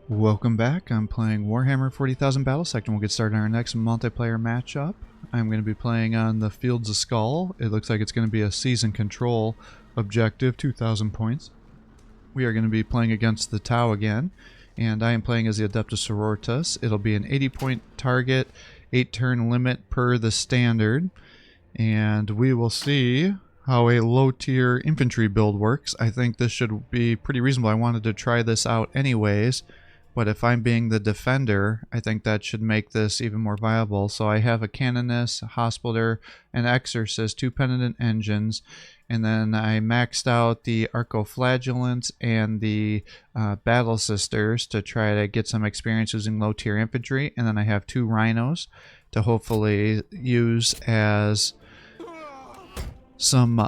Welcome back. I'm playing Warhammer 40,000 Battlesector, and we'll get started on our next multiplayer matchup. I'm going to be playing on the Fields of Skull. It looks like it's going to be a season control objective, 2,000 points. We are going to be playing against the Tau again, and I am playing as the Adepta Sororitas. It'll be an 80-point target, 8-turn limit per the standard, and we will see how a low-tier infantry build works. I think this should be pretty reasonable. I wanted to try this out anyways, but if I'm being the defender, I think that should make this even more viable. So I have a Canoness, a Hospitaller, an Exorcist, 2 Penitent Engines, and then I maxed out the Arcoflagellants and the Battle Sisters to try to get some experience using low-tier infantry, and then I have 2 Rhinos to hopefully use as some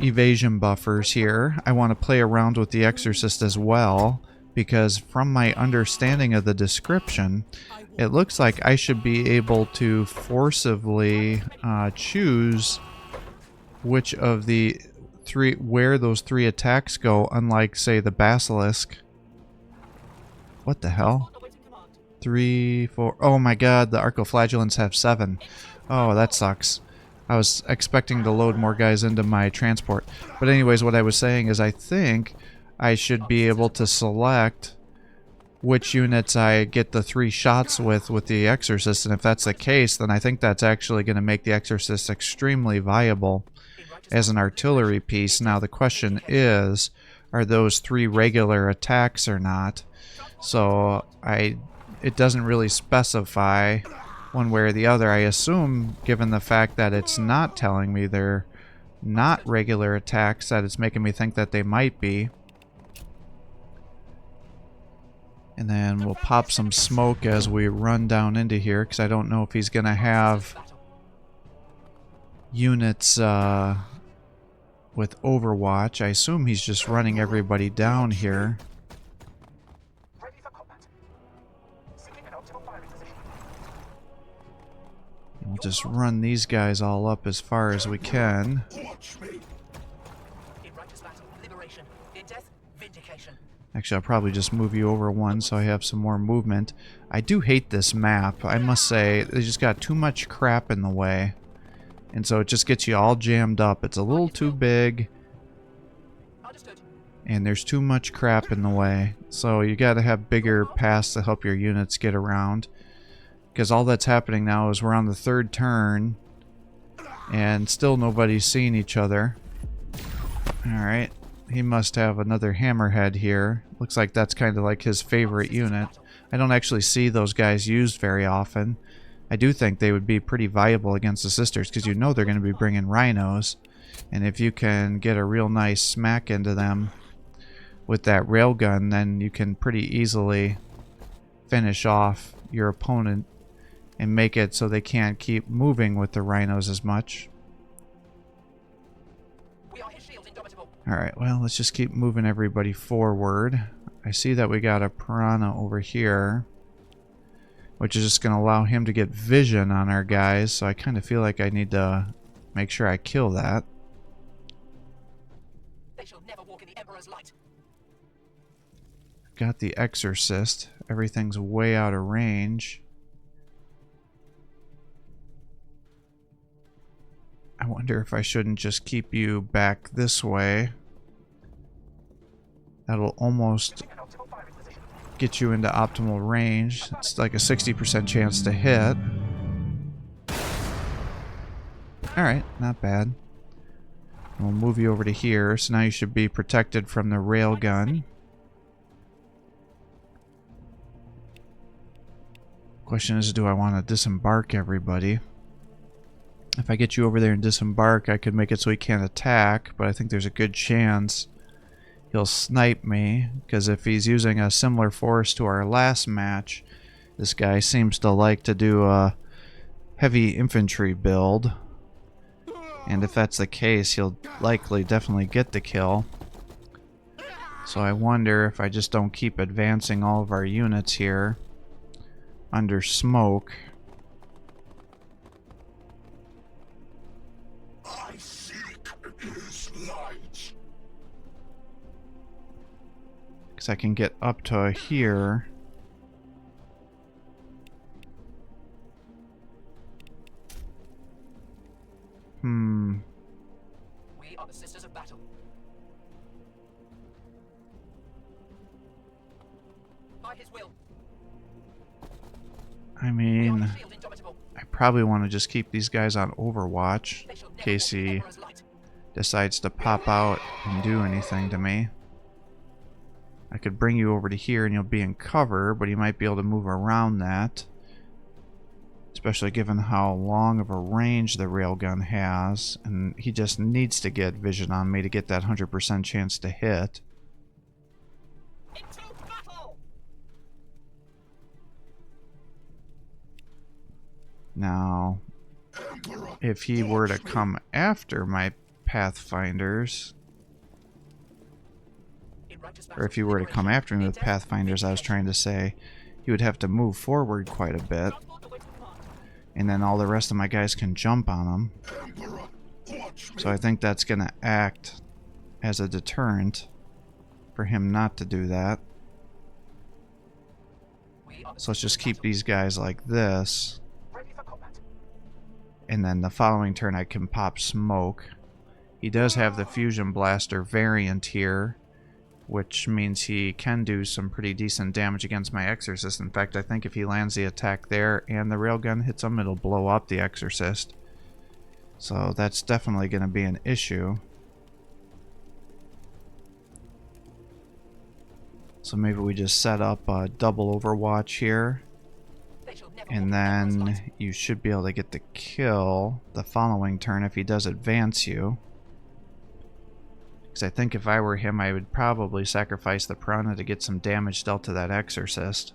evasion buffers here. I want to play around with the Exorcist as well, because from my understanding of the description, it looks like I should be able to forcibly choose which of the three, where those 3 attacks go, unlike, say, the Basilisk. What the hell? 3, 4... Oh my god, the Arcoflagellants have 7. Oh, that sucks. I was expecting to load more guys into my transport. But anyways, what I was saying is I think I should be able to select which units I get the 3 shots with the Exorcist, and if that's the case, then I think that's actually going to make the Exorcist extremely viable as an artillery piece. Now the question is, are those 3 regular attacks or not? So it doesn't really specify one way or the other. I assume, given the fact that it's not telling me they're not regular attacks, that it's making me think that they might be. And then we'll pop some smoke as we run down into here, because I don't know if he's going to have units with Overwatch. I assume he's just running everybody down here. We'll just run these guys all up as far as we can. Actually, I'll probably just move you over 1 so I have some more movement. I do hate this map. I must say, they just got too much crap in the way. And so it just gets you all jammed up. It's a little too big. And there's too much crap in the way. So you gotta have bigger paths to help your units get around. Because all that's happening now is we're on the 3rd turn. And still nobody's seeing each other. Alright. He must have another hammerhead here. Looks like that's kind of like his favorite unit. I don't actually see those guys used very often. I do think they would be pretty viable against the sisters, because you know they're going to be bringing rhinos. And if you can get a real nice smack into them with that railgun, then you can pretty easily finish off your opponent and make it so they can't keep moving with the rhinos as much. Alright, well, let's just keep moving everybody forward. I see that we got a piranha over here, which is just going to allow him to get vision on our guys, so I kind of feel like I need to make sure I kill that. They shall never walk in the Emperor's light. Got the Exorcist. Everything's way out of range. I wonder if I shouldn't just keep you back this way. That'll almost get you into optimal range. It's like a 60% chance to hit. Alright, not bad. We'll move you over to here, so now you should be protected from the railgun. Question is, do I want to disembark everybody? If I get you over there and disembark, I could make it so he can't attack, but I think there's a good chance he'll snipe me, because if he's using a similar force to our last match, this guy seems to like to do a heavy infantry build. And if that's the case, he'll likely definitely get the kill. So I wonder if I just don't keep advancing all of our units here under smoke. Because I can get up to here. We are the Sisters of Battle. By his will. I mean, I probably want to just keep these guys on Overwatch in case he decides to pop out and do anything to me. I could bring you over to here and you'll be in cover, but he might be able to move around that. Especially given how long of a range the railgun has. And he just needs to get vision on me to get that 100% chance to hit. Into battle! Now, if he were to come after my Pathfinders, or if he were to come after me with Pathfinders, I was trying to say, he would have to move forward quite a bit. And then all the rest of my guys can jump on him. So I think that's going to act as a deterrent for him not to do that. So let's just keep these guys like this. And then the following turn I can pop smoke. He does have the fusion blaster variant here, which means he can do some pretty decent damage against my Exorcist. In fact, I think if he lands the attack there and the railgun hits him, it'll blow up the Exorcist. So that's definitely going to be an issue. So maybe we just set up a double Overwatch here. And then you should be able to get the kill the following turn if he does advance you. Because I think if I were him, I would probably sacrifice the Piranha to get some damage dealt to that Exorcist.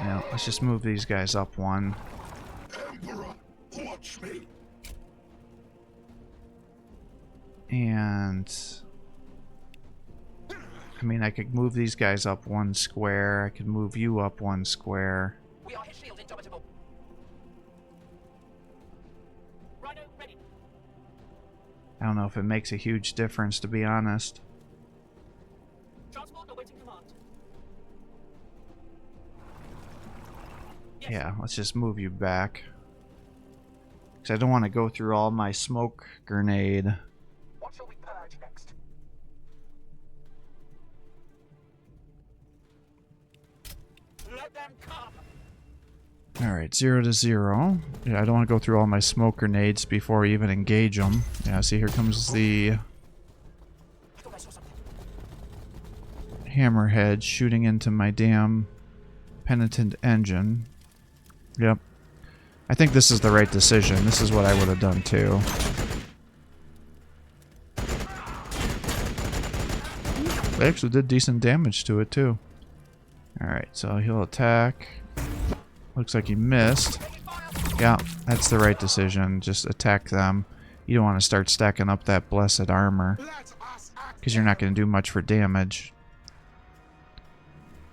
Now, let's just move these guys up one. And I mean, I could move these guys up one square. I could move you up one square. We are his shield, indomitable. Rhino ready. I don't know if it makes a huge difference, to be honest. Transport awaiting command. Yes. Yeah, let's just move you back. Because I don't want to go through all my smoke grenade. What shall we purge next? Let them come. Alright, 0 to 0. Yeah, I don't want to go through all my smoke grenades before we even engage them. Yeah, see, here comes the hammerhead shooting into my damn penitent engine. Yep. I think this is the right decision. This is what I would have done too. They actually did decent damage to it too. Alright, so he'll attack. Looks like he missed. Yeah, that's the right decision. Just attack them. You don't want to start stacking up that blessed armor, because you're not going to do much for damage.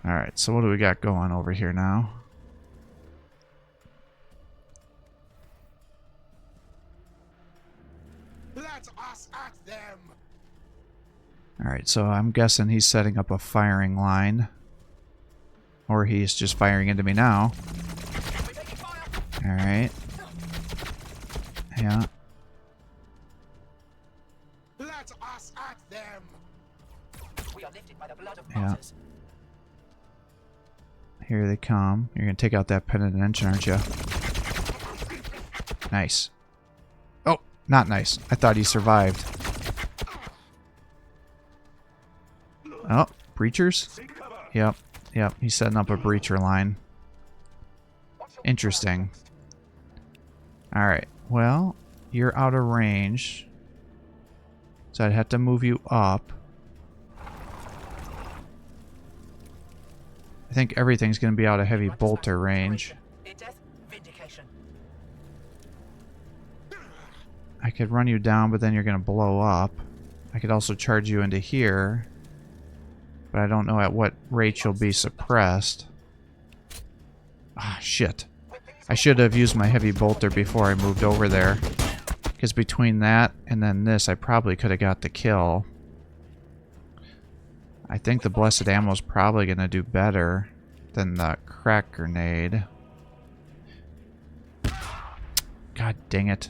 Alright, so what do we got going over here now? Let us at them. Alright, so I'm guessing he's setting up a firing line. Or he's just firing into me now. Alright. Yeah. Let us at them. We are lifted by the blood of Yeah. martyrs. Here they come. You're gonna take out that penitent engine, aren't you? Nice. Oh, not nice. I thought he survived. Oh, breachers? Yep. Yep, he's setting up a breacher line. Interesting. Alright, well, you're out of range. So I'd have to move you up. I think everything's going to be out of heavy bolter range. I could run you down, but then you're going to blow up. I could also charge you into here. But I don't know at what rate you'll be suppressed. Ah, shit. I should have used my heavy bolter before I moved over there. Because between that and then this, I probably could have got the kill. I think the Blessed Ammo is probably going to do better than the crack grenade. God dang it.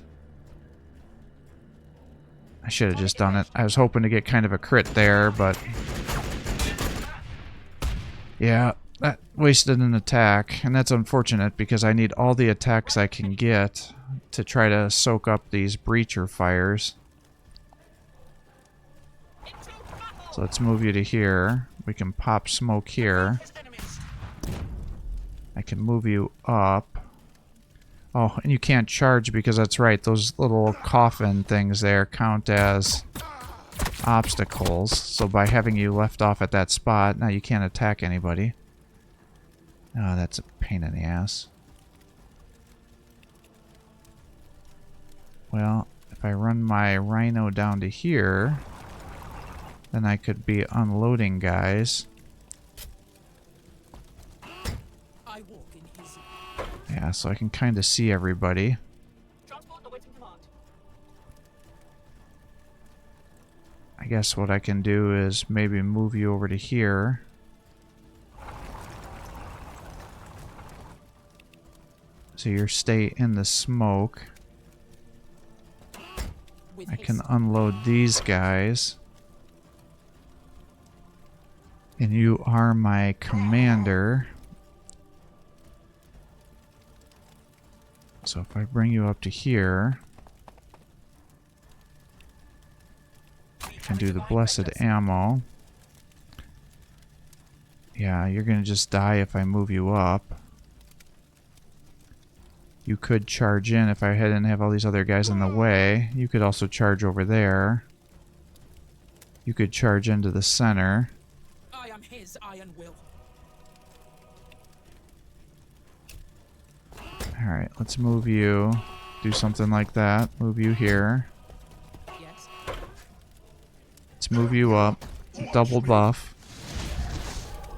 I should have just done it. I was hoping to get kind of a crit there, but... yeah, that wasted an attack. And that's unfortunate because I need all the attacks I can get to try to soak up these breacher fires. So let's move you to here. We can pop smoke here. I can move you up. Oh, and you can't charge because that's right. Those little coffin things there count as obstacles. So by having you left off at that spot, now you can't attack anybody. Oh, that's a pain in the ass. Well, if I run my rhino down to here, then I could be unloading guys. Yeah, so I can kind of see everybody. I guess what I can do is maybe move you over to here. So you stay in the smoke. I can unload these guys. And you are my commander. So if I bring you up to here, I can do the Blessed Ammo. Yeah, you're gonna just die if I move you up. You could charge in if I didn't have all these other guys in the way. You could also charge over there. You could charge into the center. I am his iron will. Alright, let's move you. Do something like that. Move you here. Yes. Let's move you up. Double buff.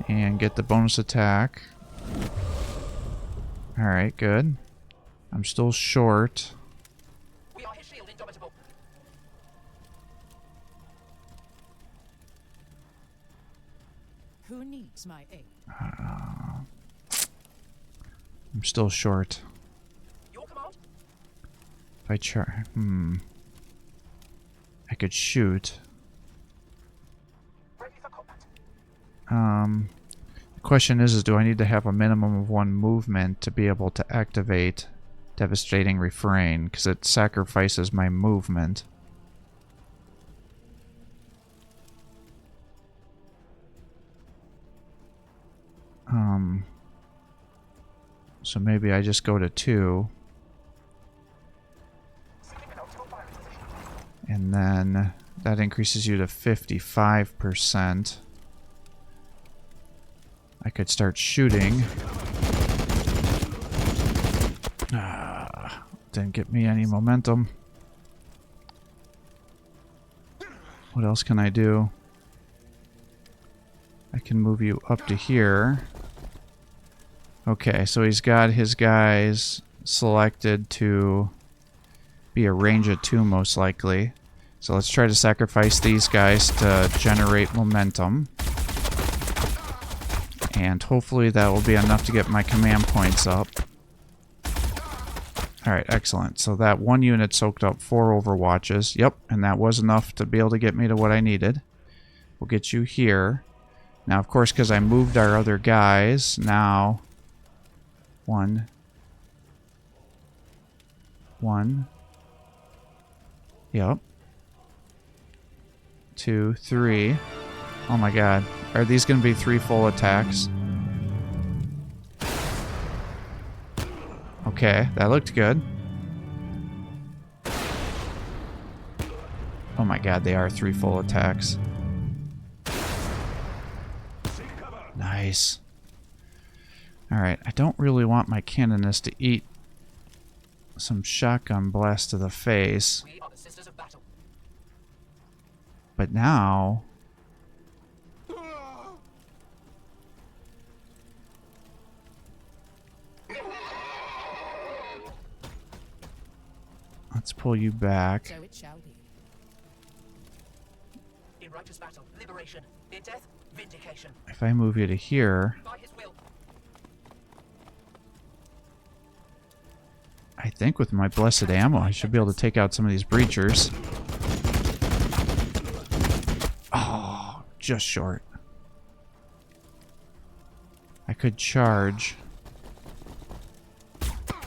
And get the bonus attack. Alright, good. I'm still short. We are his shield, indomitable. Who needs my aid? I'm still short. Your command? If I try... I could shoot. Ready for combat. The question is do I need to have a minimum of one movement to be able to activate Devastating Refrain? Because it sacrifices my movement. So maybe I just go to 2. And then that increases you to 55%. I could start shooting. Didn't get me any momentum. What else can I do? I can move you up to here. Okay, so he's got his guys selected to be a range of 2 most likely. So let's try to sacrifice these guys to generate momentum. And hopefully that will be enough to get my command points up. Alright, excellent. So that one unit soaked up 4 overwatches. Yep, and that was enough to be able to get me to what I needed. We'll get you here. Now, of course, because I moved our other guys, now... 1. 1. Yep. 2, 3. Oh my god. Are these going to be 3 full attacks? Okay, that looked good. Oh my god, they are 3 full attacks. Nice. Alright, I don't really want my canonist to eat some shotgun blast to the face. We are the sisters of battle. But now... let's pull you back. So it shall be. In righteous battle, liberation. In death, vindication. If I move you to here, By his will. I think with my blessed ammo, I should be able to take out some of these breachers. Oh, just short. I could charge.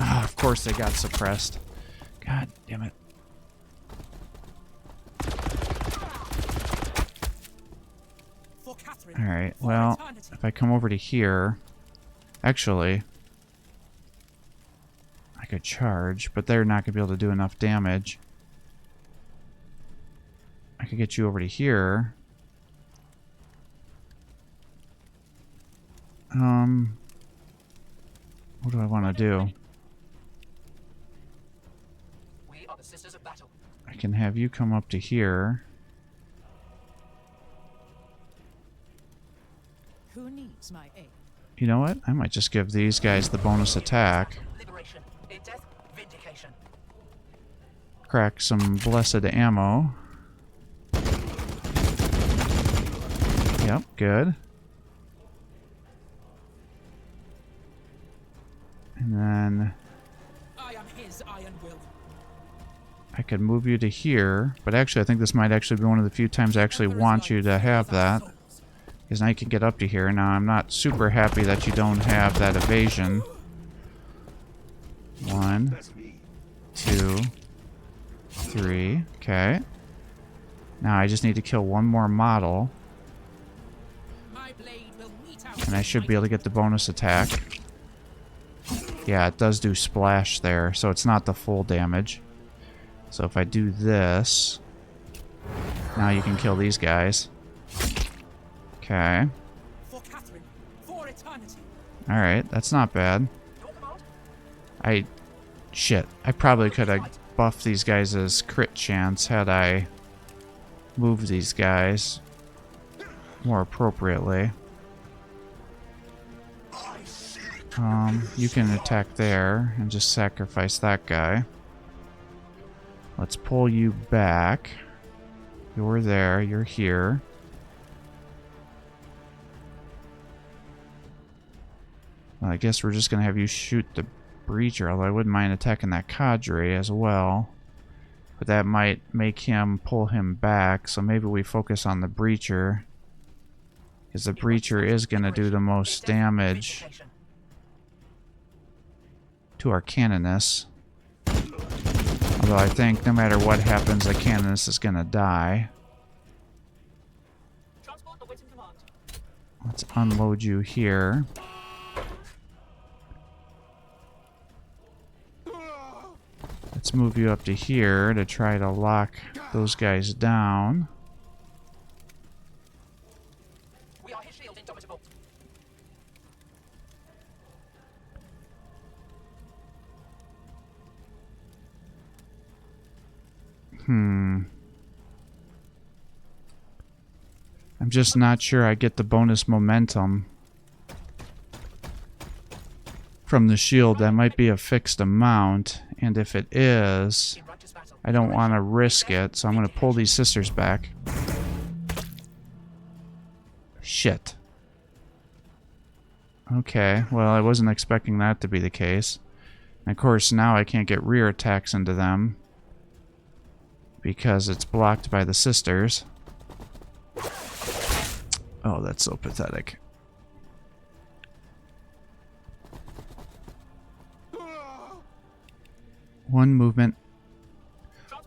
Ah, of course they got suppressed. God damn it. For Catherine. Alright, For well, eternity. if I come over to here... Actually... I could charge, but they're not going to be able to do enough damage. I could get you over to here. What do I want to do? We are the sisters of battle. I can have you come up to here. Who needs my aid? You know what? I might just give these guys the bonus attack. Liberation. In death, vindication. Crack some blessed ammo. Yep, good. And then I am his iron will. I could move you to here, but actually I think this might actually be one of the few times I actually want you to have that. Because now you can get up to here. Now I'm not super happy that you don't have that evasion. 1, 2, 3. Okay. Now I just need to kill one more model. My blade will mete out. And I should be able to get the bonus attack. Yeah, it does do splash there, so it's not the full damage. So if I do this, now you can kill these guys. Okay. For Catherine. For eternity. Alright, that's not bad. Your command. Shit. I probably could have buffed these guys' crit chance had I moved these guys more appropriately. You can attack there and just sacrifice that guy. Let's pull you back. You're there, you're here. Well, I guess we're just going to have you shoot the breacher, although I wouldn't mind attacking that cadre as well. But that might make him pull him back, so maybe we focus on the breacher. Because the breacher is going to do the most damage to our canoness. Although I think no matter what happens, the canoness is going to die. Transport awaits in command. Let's unload you here. Let's move you up to here to try to lock those guys down. We are his shield, indomitable. I'm just not sure I get the bonus momentum from the shield. That might be a fixed amount, and if it is, In righteous battle. I don't want to risk it, so I'm going to pull these sisters back. Shit. Okay, well, I wasn't expecting that to be the case. And of course, now I can't get rear attacks into them because it's blocked by the sisters. Oh, that's so pathetic. One movement.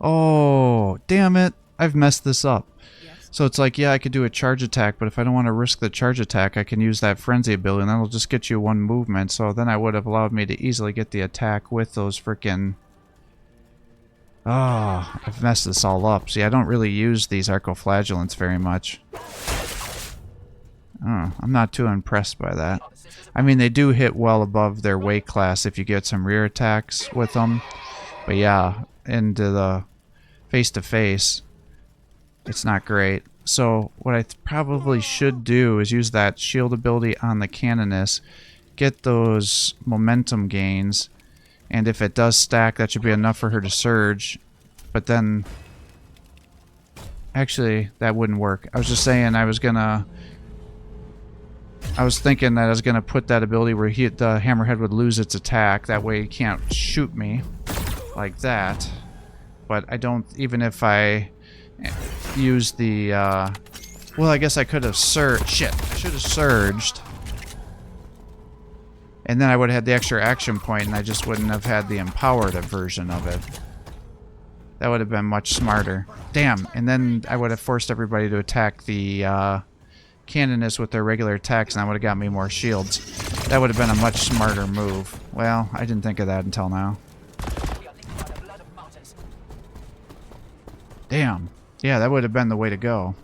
Oh, damn it. I've messed this up. Yes. So it's like, yeah, I could do a charge attack, but if I don't want to risk the charge attack, I can use that frenzy ability, and that'll just get you one movement. So then I would have allowed me to easily get the attack with those frickin'... Oh, I've messed this all up. See, I don't really use these arcoflagellants very much. Oh, I'm not too impressed by that. I mean, they do hit well above their weight class if you get some rear attacks with them. But yeah, into the face-to-face, it's not great. So what I probably should do is use that shield ability on the canoness, get those momentum gains, and if it does stack, that should be enough for her to surge. but then... Actually, that wouldn't work. I was just saying I was gonna... I was thinking that I was gonna put that ability where the hammerhead would lose its attack. That way he can't shoot me like that. But I don't... Even if I use the... well, I guess I could have surged. Shit, I should have surged. And then I would have had the extra action point, and I just wouldn't have had the empowered version of it. That would have been much smarter. Damn, and then I would have forced everybody to attack the canonists with their regular attacks, and that would have got me more shields. That would have been a much smarter move. Well, I didn't think of that until now. Damn. Yeah, that would have been the way to go.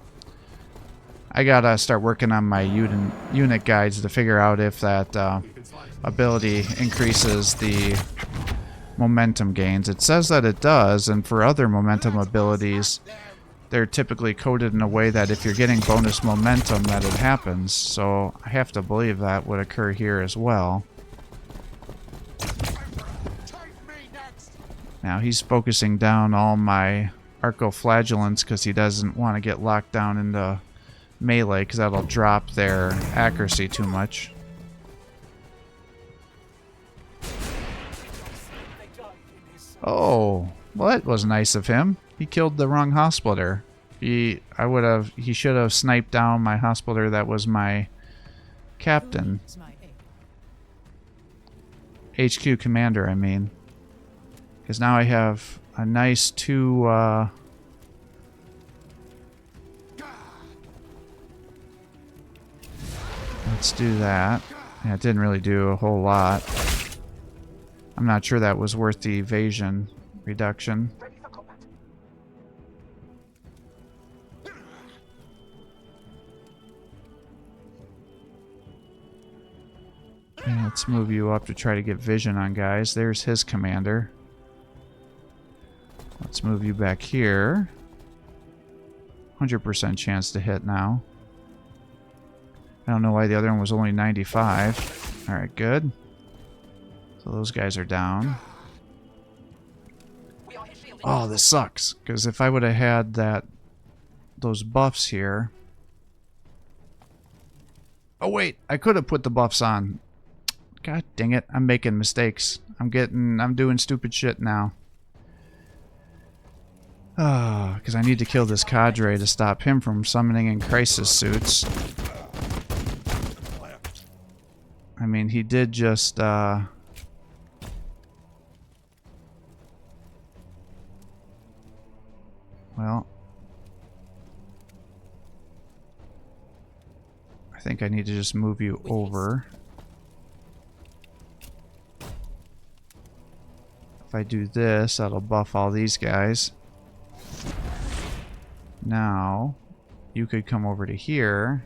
I gotta start working on my unit guides to figure out if that ability increases the momentum gains. It says that it does, and for other momentum abilities, they're typically coded in a way that if you're getting bonus momentum, that it happens. So I have to believe that would occur here as well. Now he's focusing down all my arcoflagellants because he doesn't want to get locked down into melee, because that'll drop their accuracy too much. Oh, well, that was nice of him. He killed the wrong hospital. He should have sniped down my hospital that was my captain. HQ commander, I mean. Because now I have a nice two, let's do that. Yeah, it didn't really do a whole lot. I'm not sure that was worth the evasion reduction. Yeah, let's move you up to try to get vision on guys. There's his commander. Let's move you back here. 100% chance to hit now. I don't know why the other one was only 95. Alright, good. So those guys are down. Oh, this sucks. Because if I would have had those buffs here... Oh wait, I could have put the buffs on. God dang it, I'm making mistakes. I'm doing stupid shit now. Because I need to kill this cadre to stop him from summoning in crisis suits. I mean, he did just, well, I think I need to just move you over. If I do this, that'll buff all these guys. Now, you could come over to here.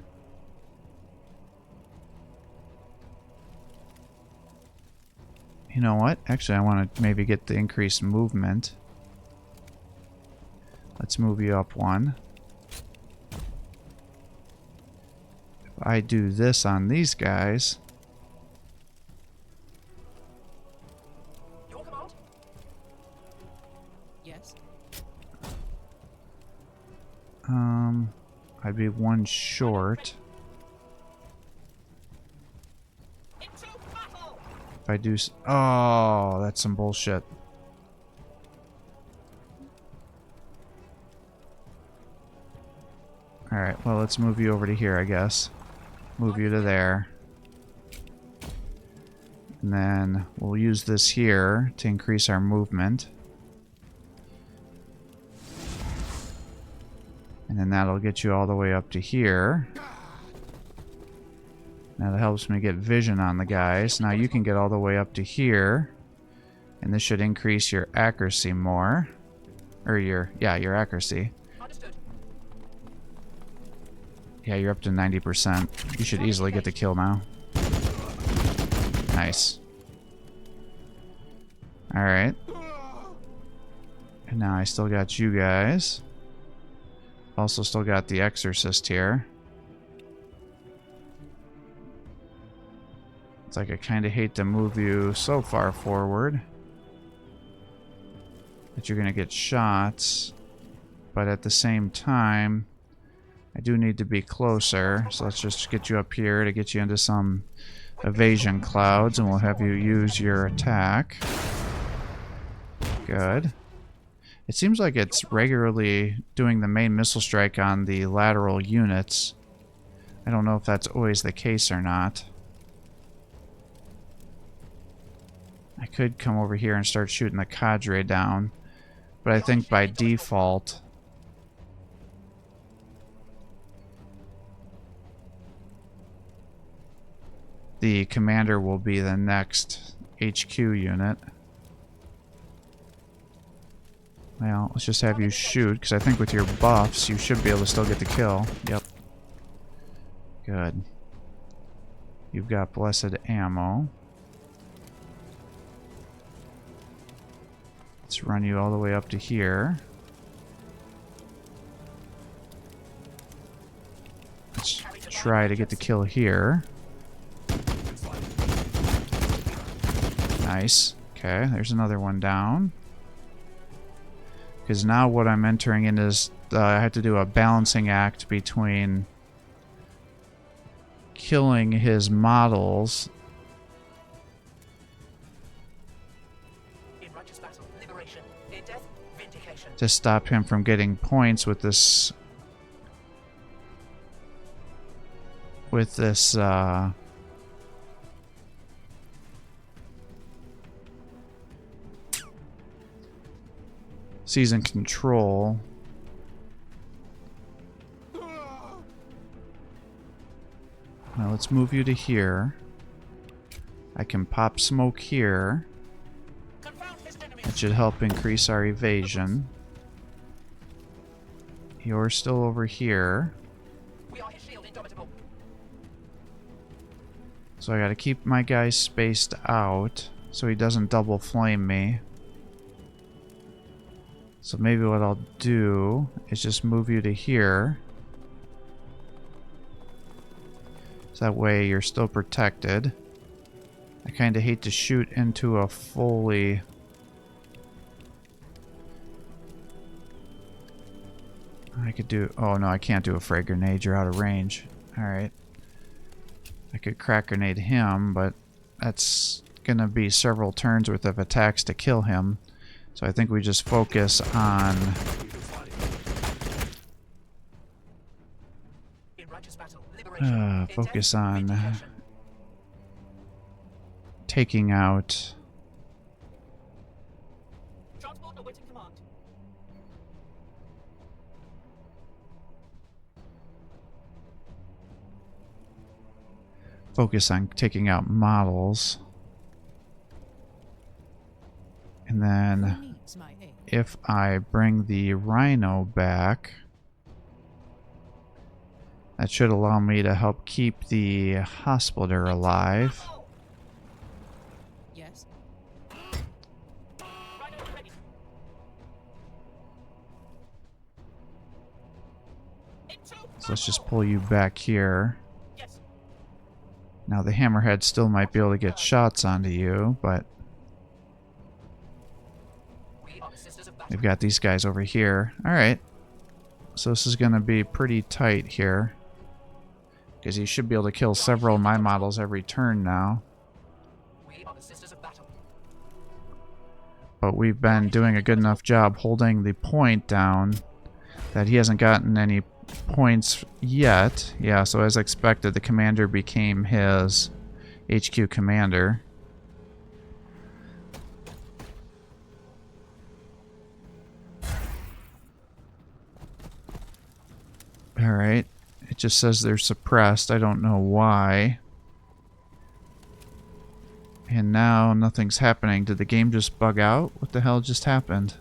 You know what? Actually, I want to maybe get the increased movement. Let's move you up one. If I do this on these guys... Your command? Yes. I'd be one short. If I do... Oh, that's some bullshit. Alright, well, let's move you over to here, I guess. Move you to there. And then we'll use this here to increase our movement. And then that'll get you all the way up to here. Now that helps me get vision on the guys. Now you can get all the way up to here. And this should increase your accuracy more. Or your accuracy. Understood. Yeah, you're up to 90%. You should easily get the kill now. Nice. Alright. And now I still got you guys. Also still got the exorcist here. It's like I kind of hate to move you so far forward. that you're going to get shots. But at the same time, I do need to be closer. So let's just get you up here to get you into some evasion clouds, and we'll have you use your attack. Good. It seems like it's regularly doing the main missile strike on the lateral units. I don't know if that's always the case or not. I could come over here and start shooting the cadre down, but I think by default the commander will be the next HQ unit. Well, let's just have you shoot, because I think with your buffs, you should be able to still get the kill. Yep. Good. You've got blessed ammo. Let's run you all the way up to here. Let's try to get the kill here. Nice. Okay, there's another one down. Because now what I'm entering in is I have to do a balancing act between killing his models to stop him from getting points with this season control. Now let's move you to here. I can pop smoke here. That should help increase our evasion. You're still over here. So I gotta keep my guy spaced out so he doesn't double flame me. So maybe what I'll do is just move you to here. So that way you're still protected. I kind of hate to shoot into a fully... I could do... Oh no, I can't do a frag grenade. You're out of range. Alright. I could crack grenade him, but that's gonna be several turns worth of attacks to kill him. So I think we just focus on taking out models. And then if I bring the Rhino back, that should allow me to help keep the hospital alive. Yes. So let's just pull you back here. Now the hammerhead still might be able to get shots onto you, but we've got these guys over here. Alright. So this is going to be pretty tight here. Because he should be able to kill several of my models every turn now. But we've been doing a good enough job holding the point down that he hasn't gotten any points yet. Yeah, so as expected, the commander became his HQ commander. Alright, it just says they're suppressed. I don't know why. And now nothing's happening. Did the game just bug out? What the hell just happened?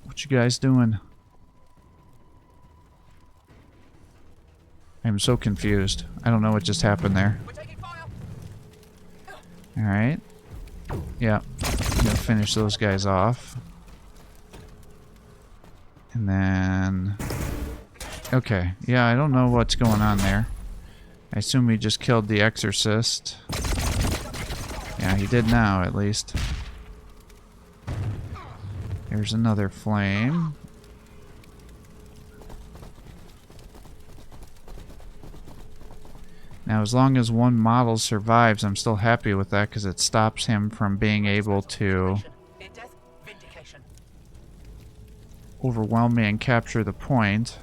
What you guys doing? I'm so confused. I don't know what just happened there. Alright. Yeah. I'm gonna finish those guys off. And then... Okay. Yeah, I don't know what's going on there. I assume we just killed the Exorcist. Yeah, he did now, at least. Here's another flame. Now, as long as one model survives, I'm still happy with that because it stops him from being able to overwhelm me and capture the point.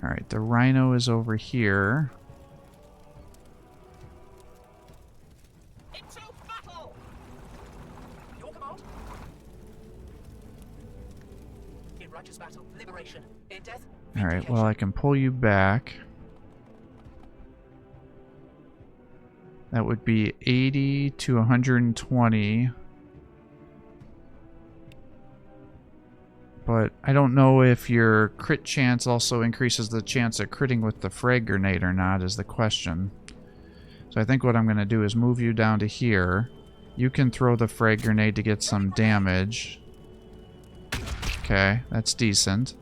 Alright, the Rhino is over here. Alright, well, I can pull you back. That would be 80 to 120. But I don't know if your crit chance also increases the chance of critting with the frag grenade or not is the question. So I think what I'm going to do is move you down to here. You can throw the frag grenade to get some damage. Okay, that's decent.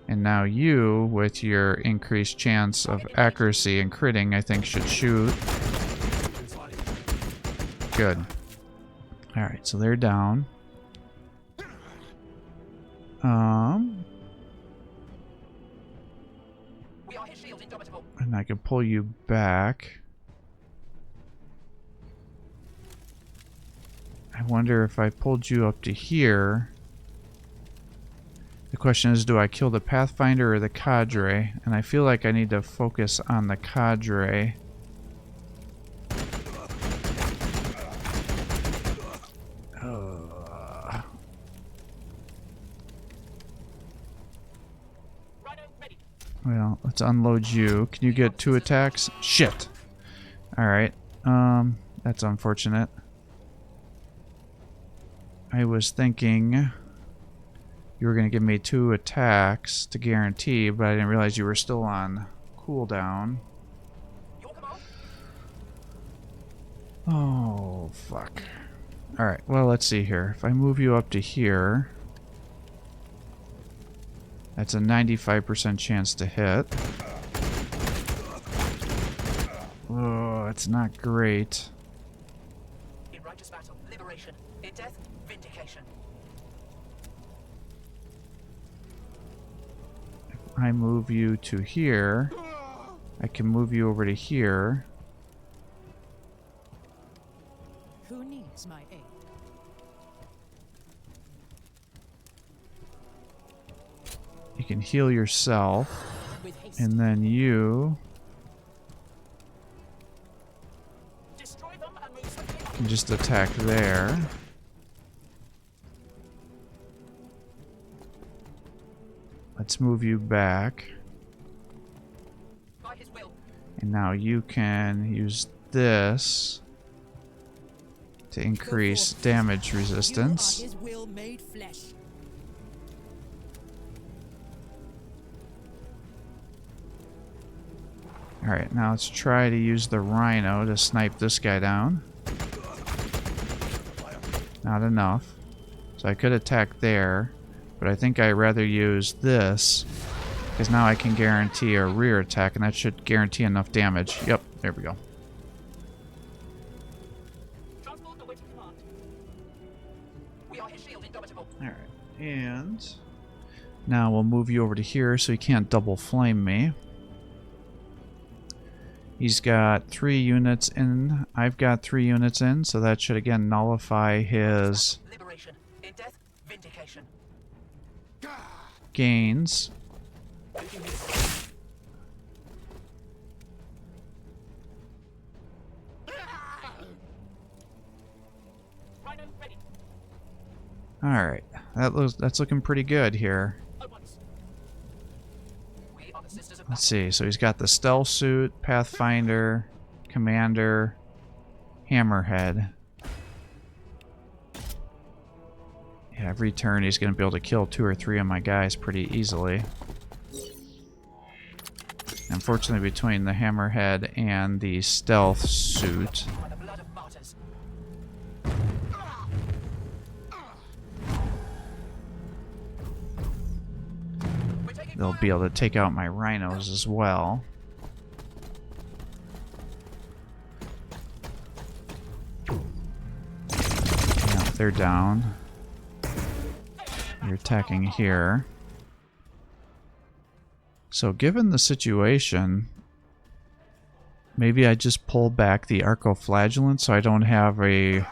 And now you, with your increased chance of accuracy and critting, I think should shoot. Good. Alright, so they're down. And I can pull you back. I wonder if I pulled you up to here. The question is, do I kill the Pathfinder or the Cadre? And I feel like I need to focus on the Cadre. Well, let's unload you. Can you get 2 attacks? Shit! Alright. That's unfortunate. I was thinking you were going to give me 2 attacks to guarantee, but I didn't realize you were still on cooldown. Oh, fuck. Alright, well, let's see here. If I move you up to here, that's a 95% chance to hit. Oh, it's not great. In righteous battle, liberation. In death, vindication. If I move you to here, I can move you over to here. Who needs my aid? You can heal yourself, and then you can just attack there. Let's move you back. And now you can use this to increase damage resistance. Alright, now let's try to use the Rhino to snipe this guy down. Not enough. So I could attack there, but I think I'd rather use this, because now I can guarantee a rear attack, and that should guarantee enough damage. Yep, there we go. Alright, and now we'll move you over to here so he can't double flame me. He's got 3 units in. I've got 3 units in, so that should again nullify his gains. Alright, that's looking pretty good here. Let's see, so he's got the stealth suit, Pathfinder, Commander, Hammerhead. Yeah, every turn he's going to be able to kill 2 or 3 of my guys pretty easily. Unfortunately, between the Hammerhead and the stealth suit, they'll be able to take out my rhinos as well. they're down. You're attacking here. So given the situation, maybe I just pull back the Arcoflagellant so I don't have a...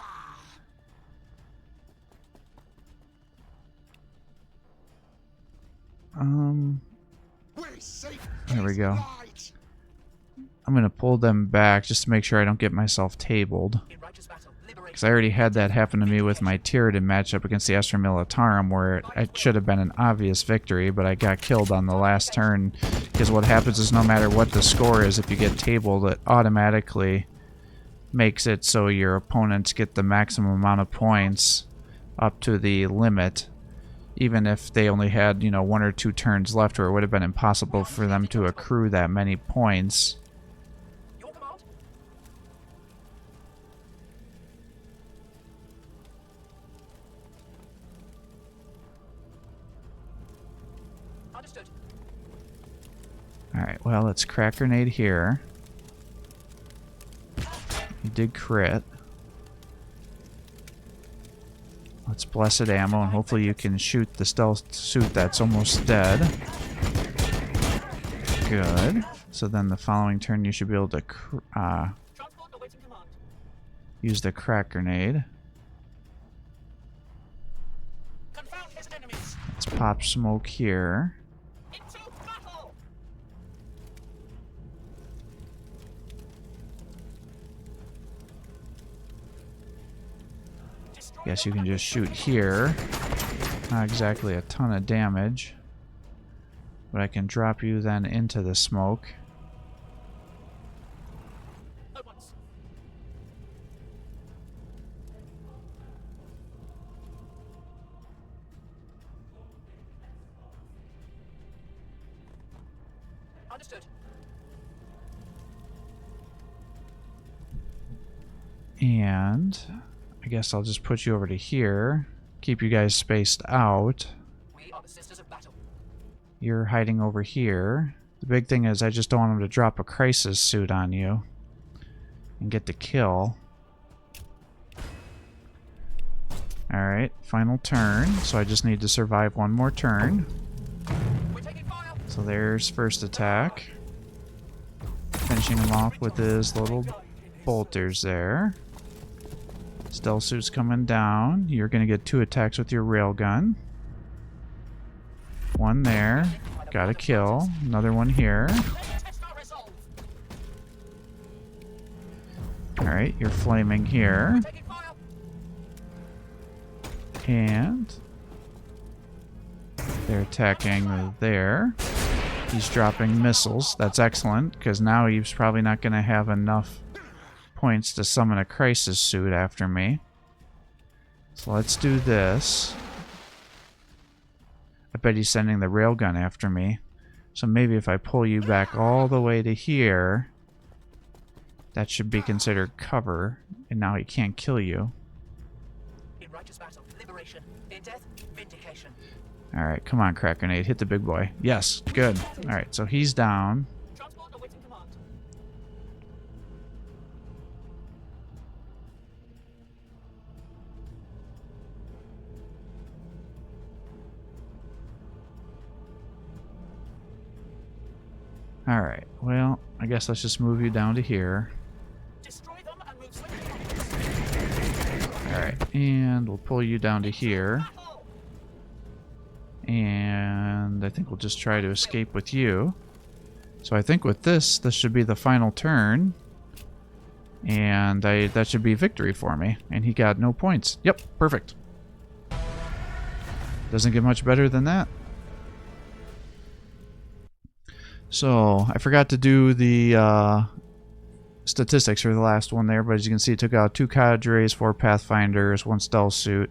There we go. I'm going to pull them back just to make sure I don't get myself tabled. Because I already had that happen to me with my Tyranids matchup against the Astra Militarum, where it should have been an obvious victory, but I got killed on the last turn. Because what happens is no matter what the score is, if you get tabled, it automatically makes it so your opponents get the maximum amount of points up to the limit. Even if they only had, you know, 1 or 2 turns left, where it would have been impossible for them to accrue that many points. Your command. Understood. Alright, well, let's crack grenade here. You did crit. Let's blessed ammo, and hopefully you can shoot the stealth suit that's almost dead. Good. So then the following turn you should be able to use the crack grenade. Confound his enemies. Let's pop smoke here. Into battle. Guess you can just shoot here. Not exactly a ton of damage. But I can drop you then into the smoke. At once. Understood. And I guess I'll just put you over to here. Keep you guys spaced out. We are the Sisters of Battle. You're hiding over here. The big thing is I just don't want him to drop a crisis suit on you and get the kill. Alright, final turn. So I just need to survive one more turn. We're taking fire. So there's first attack. Finishing him off with his little bolters there. Stealth suit's coming down. You're going to get 2 attacks with your railgun. One there. Got a kill. Another one here. Test our resolve. Alright, you're flaming here. Taking fire. And they're attacking there. He's dropping missiles. That's excellent, because now he's probably not going to have enough points to summon a crisis suit after me. So let's do this. I bet he's sending the railgun after me. So maybe if I pull you back all the way to here, that should be considered cover, and now he can't kill you. In righteous battle, liberation. In death, vindication. Alright, come on, crack grenade. Hit the big boy. Yes, good. Alright, so he's down. Transport awaiting command. Alright, well, I guess let's just move you down to here. Destroy them and move swiftly. Alright, and we'll pull you down to here. And I think we'll just try to escape with you. So I think with this should be the final turn. And that should be victory for me. And he got no points. Yep, perfect. Doesn't get much better than that. So, I forgot to do the statistics for the last one there, but as you can see, it took out 2 cadres, 4 pathfinders, 1 stealth suit.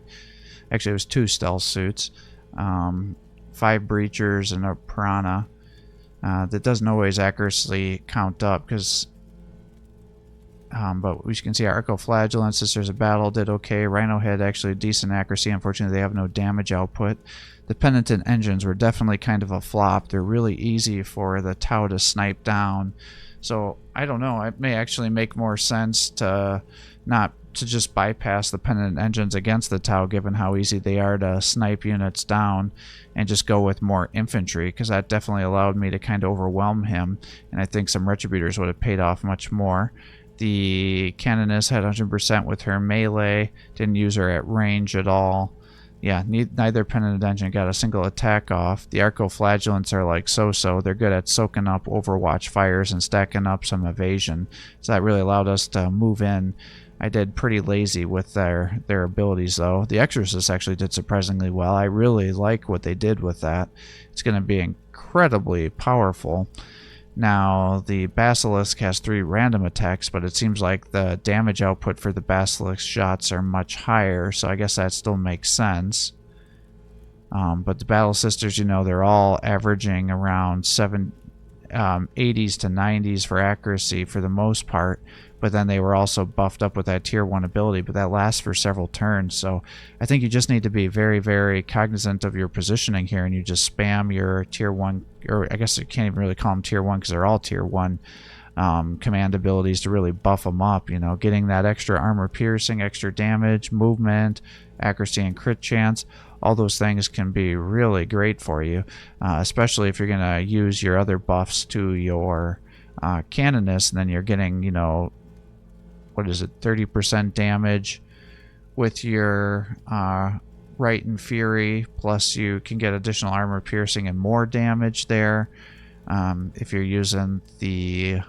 Actually, it was 2 stealth suits, 5 breachers, and a piranha. That doesn't always accurately count up, because but as you can see, our Arcoflagellant, Sisters of Battle did okay. Rhino had actually decent accuracy. Unfortunately, they have no damage output. The Penitent engines were definitely kind of a flop. They're really easy for the Tau to snipe down. So, I don't know. It may actually make more sense to not to just bypass the pennant engines against the Tau, given how easy they are to snipe units down, and just go with more infantry, because that definitely allowed me to kind of overwhelm him, and I think some Retributors would have paid off much more. The Canoness had 100% with her melee, didn't use her at range at all. Yeah, neither pennant engine got a single attack off. The Arcoflagellants are like so-so. They're good at soaking up Overwatch fires and stacking up some evasion. So that really allowed us to move in. I did pretty lazy with their abilities, though. The Exorcists actually did surprisingly well. I really like what they did with that. It's going to be incredibly powerful. Now, the Basilisk has 3 random attacks, but it seems like the damage output for the Basilisk shots are much higher, so I guess that still makes sense. But the Battle Sisters, you know, they're all averaging around 80s to 90s for accuracy for the most part, but then they were also buffed up with that tier 1 ability, but that lasts for several turns. So I think you just need to be very, very cognizant of your positioning here, and you just spam your tier 1, or I guess you can't even really call them tier 1 because they're all tier 1 command abilities to really buff them up. You know, getting that extra armor piercing, extra damage, movement, accuracy, and crit chance. All those things can be really great for you, especially if you're going to use your other buffs to your Canoness, and then you're getting, you know, what is it, 30% damage with your Right and Fury, plus you can get additional armor piercing and more damage there if you're using the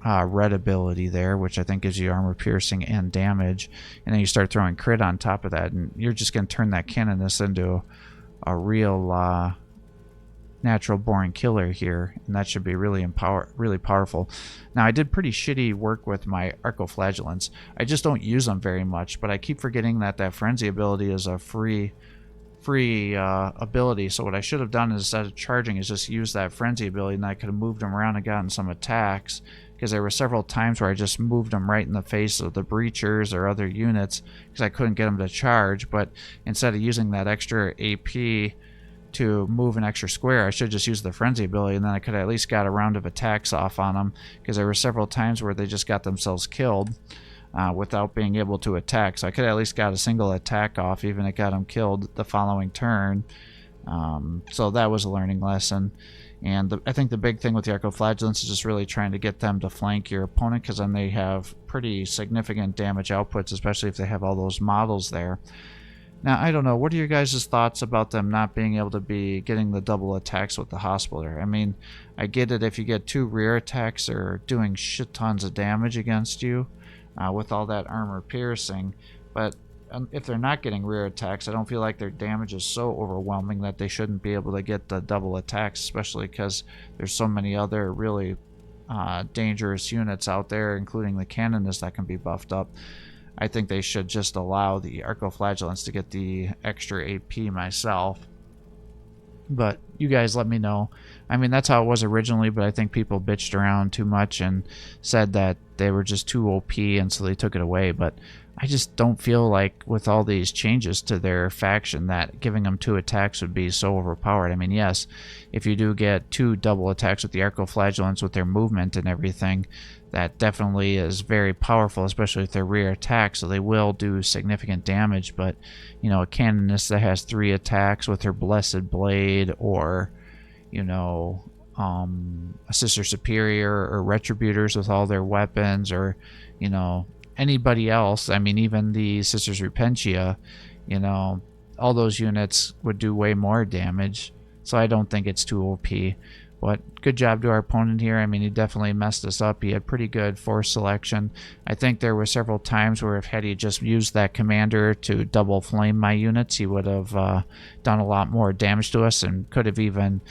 red ability there, which I think gives you armor piercing and damage, and then you start throwing crit on top of that, and you're just going to turn that Canoness into a real natural born killer here, and that should be really powerful. Now, I did pretty shitty work with my Arcoflagellants. I just don't use them very much, but I keep forgetting that Frenzy ability is a free ability. So what I should have done instead of charging is just use that Frenzy ability, and I could have moved them around and gotten some attacks, because there were several times where I just moved them right in the face of the breachers or other units because I couldn't get them to charge. But instead of using that extra AP to move an extra square, I should just use the Frenzy ability, and then I could have at least got a round of attacks off on them, because there were several times where they just got themselves killed without being able to attack. So I could have at least got a single attack off, even if it got them killed the following turn. So that was a learning lesson. And I think the big thing with the Arcoflagellants is just really trying to get them to flank your opponent, because then they have pretty significant damage outputs, especially if they have all those models there. Now, I don't know, what are your guys' thoughts about them not being able to be getting the double attacks with the Hospitaller? I mean, I get it if you get 2 rear attacks, or doing shit tons of damage against you with all that armor piercing, but if they're not getting rear attacks, I don't feel like their damage is so overwhelming that they shouldn't be able to get the double attacks, especially because there's so many other really dangerous units out there, including the Canoness, that can be buffed up. I think they should just allow the Arcoflagellants to get the extra AP myself. But you guys let me know. I mean, that's how it was originally, but I think people bitched around too much and said that they were just too OP, and so they took it away. But I just don't feel like with all these changes to their faction that giving them 2 attacks would be so overpowered. I mean, yes, if you do get 2 double attacks with the Arcoflagellants with their movement and everything, that definitely is very powerful, especially if they're rear attacks, so they will do significant damage. But, you know, a Canoness that has 3 attacks with her Blessed Blade, or, you know, a Sister Superior, or Retributors with all their weapons, or, you know, anybody else, I mean, even the Sisters Repentia, you know, all those units would do way more damage, so I don't think it's too OP. But good job to our opponent here. I mean, he definitely messed us up. He had pretty good force selection. I think there were several times where if had he just used that commander to double flame my units, he would have done a lot more damage to us, and could have even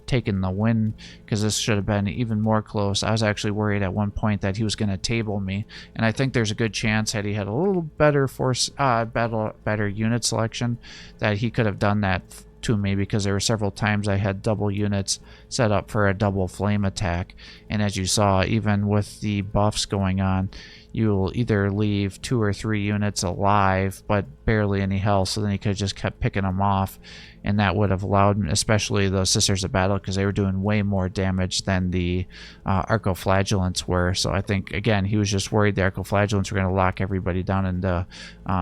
taken the win, because this should have been even more close. I was actually worried at one point that he was going to table me, and I think there's a good chance had he had a little better force, better unit selection, that he could have done that to me, because there were several times I had double units set up for a double flame attack. And as you saw, even with the buffs going on, you'll either leave 2 or 3 units alive but barely any health, so then he could have just kept picking them off, and that would have allowed, especially the Sisters of Battle, because they were doing way more damage than the Arcoflagellants were. So I think, again, he was just worried the Arcoflagellants were going to lock everybody down into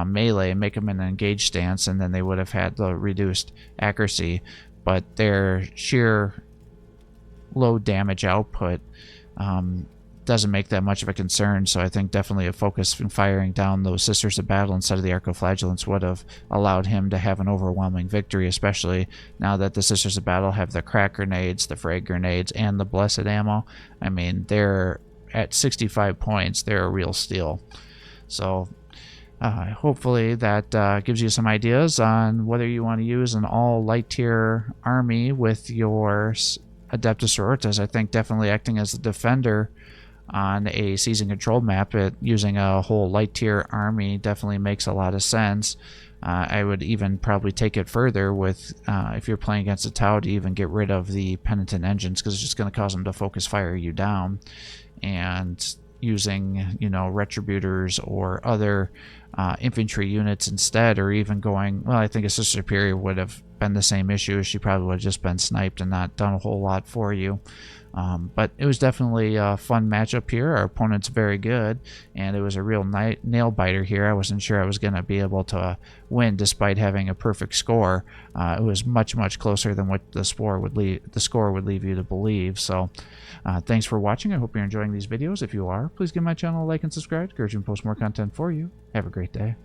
melee and make them in an engaged stance, and then they would have had the reduced accuracy. But their sheer low damage output doesn't make that much of a concern, so I think definitely a focus in firing down those Sisters of Battle instead of the Arcoflagellants would have allowed him to have an overwhelming victory, especially now that the Sisters of Battle have the crack grenades, the frag grenades, and the blessed ammo. I mean, they're at 65 points. They're a real steal. So hopefully that gives you some ideas on whether you want to use an all light tier army with your Adepta Sororitas. I think definitely acting as the defender on a season control map, using a whole light tier army definitely makes a lot of sense. I would even probably take it further with if you're playing against a Tau, to even get rid of the penitent engines, because it's just going to cause them to focus fire you down, and using, you know, retributors or other infantry units instead, or even going, well, I think a Sister Superior would have been the same issue. She probably would have just been sniped and not done a whole lot for you. But it was definitely a fun matchup here. Our opponent's very good, and it was a real nail biter here. I wasn't sure I was going to be able to win despite having a perfect score. It was much closer than what the score would leave you to believe. So thanks for watching. I hope you're enjoying these videos. If you are, please give my channel a like and subscribe. Encourage me to post more content for you. Have a great day.